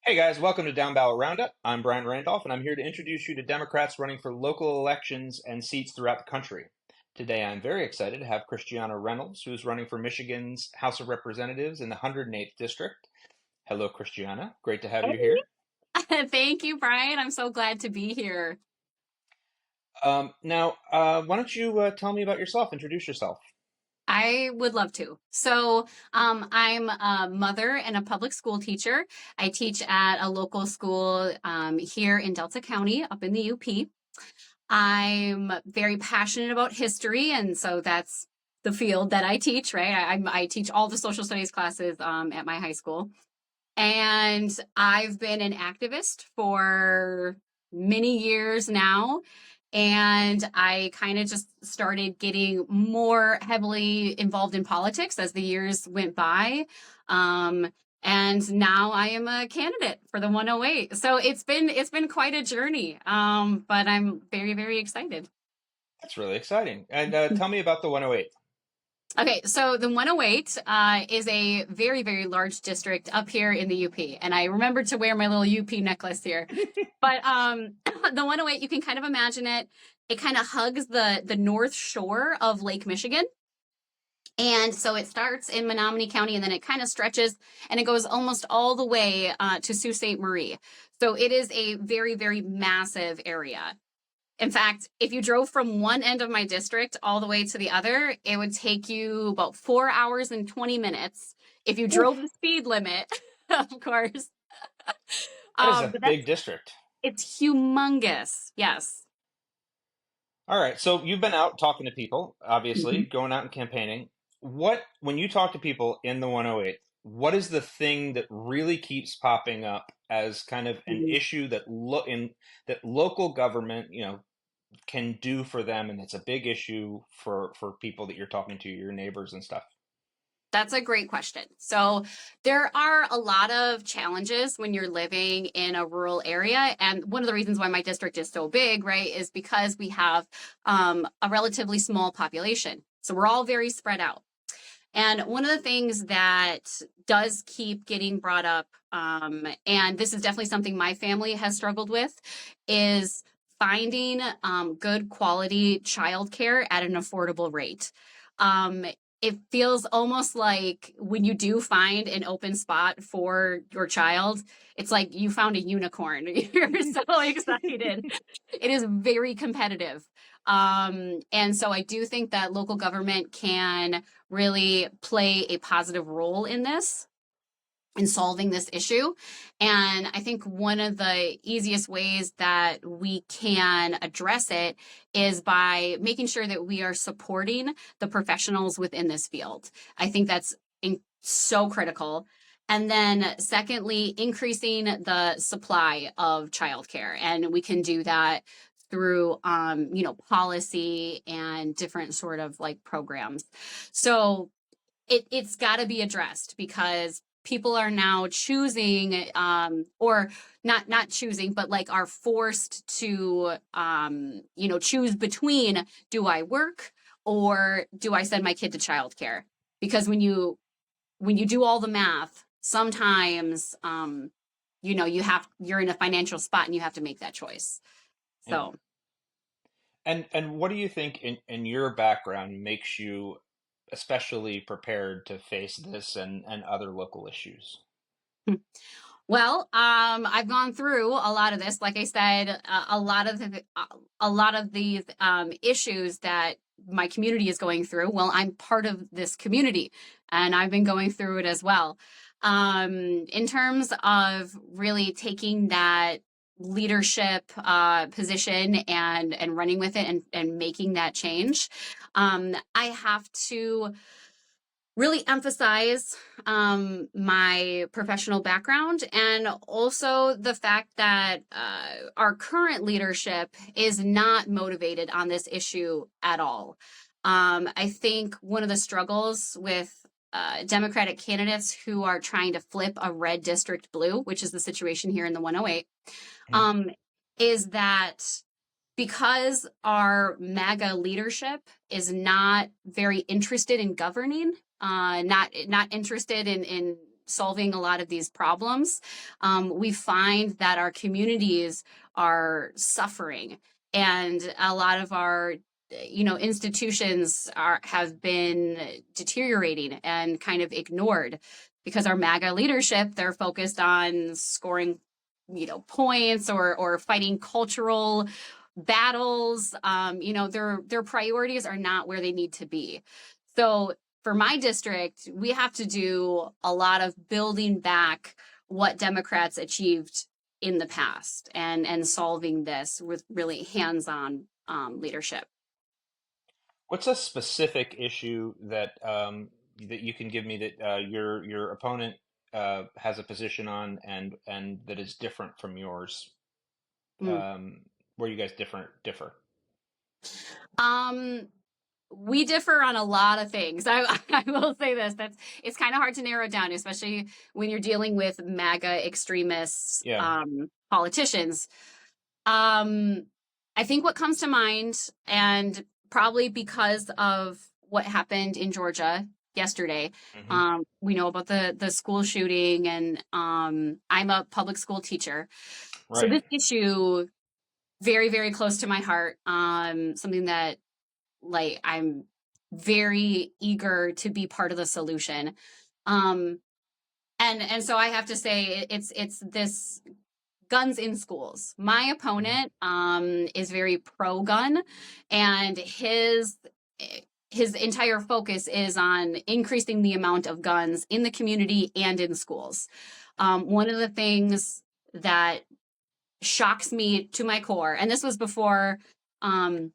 Hey guys, welcome to Downballot Roundup. I'm Bryan Randolph, and I'm here to introduce you to Democrats running for local elections and seats throughout the country. Today, I'm very excited to have Christiana Reynolds, who's running for Michigan's House of Representatives in the 108th District. Hello, Christiana. Great to have you here. Thank you, Brian. I'm so glad to be here. Why don't you tell me about yourself? Introduce yourself. I would love to. I'm a mother and a public school teacher. I teach at a local school here in Delta County, up in the UP. I'm very passionate about history, and so that's the field that I teach, right? I teach all the social studies classes at my high school. And I've been an activist for many years now. And I kind of just started getting more heavily involved in politics as the years went by. Um, and now I am a candidate for the 108. So it's been quite a journey. But I'm very, very excited. That's really exciting. And tell me about the 108. Okay, so the 108 is a very, very large district up here in the UP. And I remembered to wear my little UP necklace here. But the 108, you can kind of imagine it. It kind of hugs the north shore of Lake Michigan. And so it starts in Menominee County and then it kind of stretches and it goes almost all the way to Sault Ste. Marie. So it is a very, very massive area. In fact, if you drove from one end of my district all the way to the other, it would take you about 4 hours and 20 minutes. If you drove Oof, the speed limit, of course. that is a But big that's district. it's humongous. Yes. All right, so you've been out talking to people, obviously, Mhm. going out and campaigning. When you talk to people in the 108, what is the thing that really keeps popping up as kind of an issue that local government, can do for them, and it's a big issue for people that you're talking to, your neighbors and stuff? That's a great question. So, there are a lot of challenges when you're living in a rural area. And one of the reasons why my district is so big, right, is because we have a relatively small population. So, we're all very spread out. And one of the things that does keep getting brought up, and this is definitely something my family has struggled with, is finding good quality childcare at an affordable rate. Um, it feels almost like when you do find an open spot for your child, it's like you found a unicorn. You're so excited. It is very competitive. And so I do think that local government can really play a positive role in this, in solving this issue. And I think one of the easiest ways that we can address it is by making sure that we are supporting the professionals within this field. I think that's so critical. And then, secondly, increasing the supply of childcare. And we can do that through policy and different sort of like programs. So it's got to be addressed because people are now choosing or not choosing but like are forced to choose between, do I work or do I send my kid to childcare? Because when you do all the math, sometimes you're in a financial spot and you have to make that choice. Yeah. So And what do you think in your background makes you especially prepared to face this and other local issues? well, I've gone through a lot of this. Like I said, a lot of these issues that my community is going through. Well, I'm part of this community, and I've been going through it as well. In terms of really taking that leadership position and running with it and making that change, I have to really emphasize my professional background and also the fact that our current leadership is not motivated on this issue at all. I think one of the struggles with Democratic candidates who are trying to flip a red district blue, which is the situation here in the 108, Mhm. um, is that because our MAGA leadership is not very interested in governing, not interested in solving a lot of these problems, we find that our communities are suffering, and a lot of our institutions have been deteriorating and kind of ignored because our MAGA leadership, they're focused on scoring points or fighting cultural battles. Their priorities are not where they need to be. So for my district, we have to do a lot of building back what Democrats achieved in the past and solving this with really hands-on leadership. What's a specific issue that that you can give me that your opponent has a position on and that is different from yours? Mm. Where you guys differ? Um, we differ on a lot of things. I will say this, it's kind of hard to narrow down, especially when you're dealing with MAGA extremists, Yeah. Politicians. I think what comes to mind, and probably because of what happened in Georgia yesterday, Mm-hmm. we know about the school shooting, and I'm a public school teacher. So Right. this issue, very, very close to my heart, something that like I'm very eager to be part of the solution. Um, and so I have to say it's this guns in schools. My Mm-hmm. opponent is very pro gun, and his entire focus is on increasing the amount of guns in the community and in schools. One of the things that shocks me to my core, and this was um,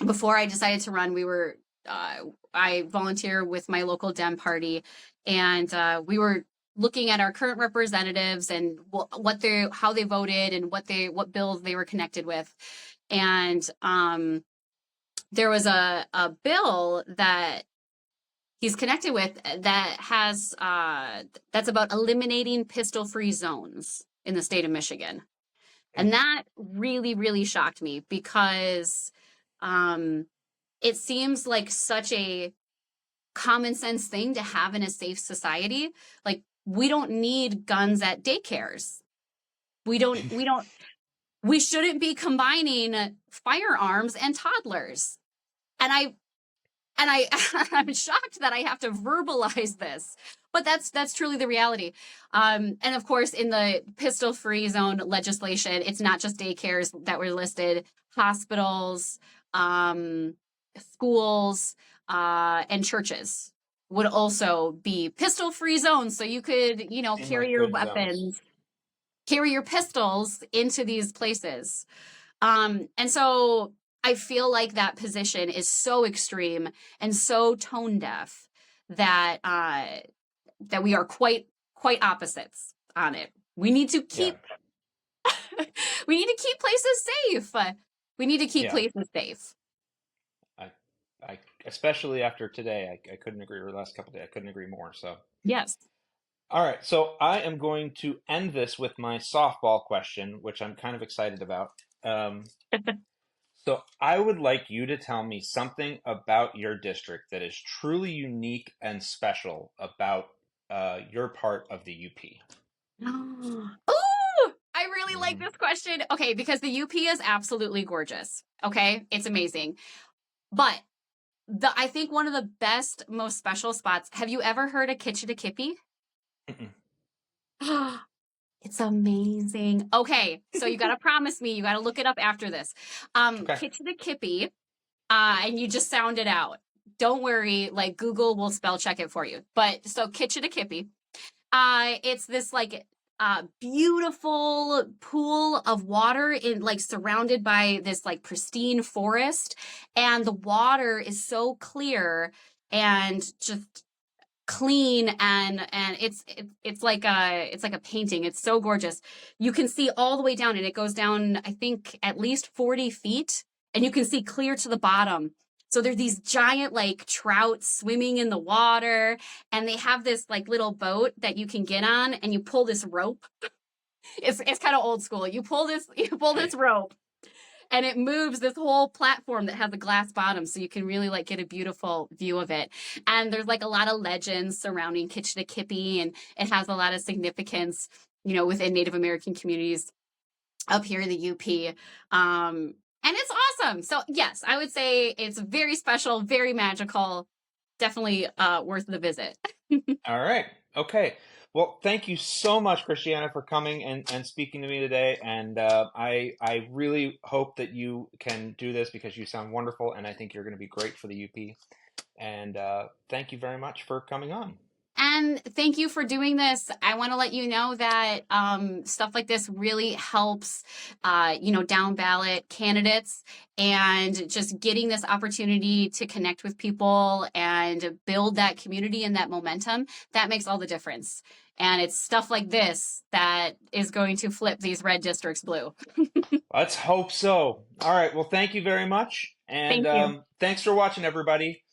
before I decided to run. I volunteer with my local Dem party, and we were looking at our current representatives and how they voted and what bills they were connected with. And there was a bill that he's connected with that has that's about eliminating pistol-free zones in the state of Michigan. And that really, really shocked me because it seems like such a common sense thing to have in a safe society. Like, we don't need guns at daycares. We shouldn't be combining firearms and toddlers. And I I'm shocked that I have to verbalize this, but that's truly the reality. And of course, in the pistol-free zone legislation, it's not just daycares that were listed, hospitals, schools, and churches would also be pistol-free zones, so you could, Seem carry like your good zones. weapons, carry your pistols into these places. And so I feel like that position is so extreme and so tone deaf that that we are quite opposites on it. We need to Yeah. keep we need to keep places safe. We need to keep Yeah. places safe. I, I, especially after today, I couldn't agree, or the last couple of days, I couldn't agree more. So, Yes. all right. So I am going to end this with my softball question, which I'm kind of excited about. Um, so I would like you to tell me something about your district that is truly unique and special about your part of the UP. Oh, I really like Hmm. this question. Okay, because the UP is absolutely gorgeous. Okay, it's amazing. But I think one of the best, most special spots. Have you ever heard of Kitchita Kippy? It's amazing. Okay, so you got to promise me, you got to look it up after this. Okay. Kitchita Kippy, and you just sound it out. Don't worry, like Google will spell check it for you. But so Kitchita Kippy, it's this like beautiful pool of water in like surrounded by this like pristine forest, and the water is so clear and just clean, and it's like a painting. It's so gorgeous. You can see all the way down, and it goes down, I think, at least 40 feet, and you can see clear to the bottom. So there's these giant like trout swimming in the water, and they have this like little boat that you can get on, and you pull this rope. It's kind of old school. You pull this Hey. rope, and it moves this whole platform that has a glass bottom, so you can really like get a beautiful view of it. And there's like a lot of legends surrounding Kitchnakippy, and it has a lot of significance, within Native American communities up here in the UP. And it's awesome. So yes, I would say it's very special, very magical, definitely worth the visit. All right. Okay. Well, thank you so much, Christiana, for coming and speaking to me today. And I really hope that you can do this because you sound wonderful, and I think you're going to be great for the UP. And thank you very much for coming on. And thank you for doing this. I want to let you know that stuff like this really helps, down ballot candidates, and just getting this opportunity to connect with people and build that community and that momentum, that makes all the difference. And it's stuff like this that is going to flip these red districts blue. Let's hope so. All right. Well, thank you very much. And Thank you. thanks for watching, everybody.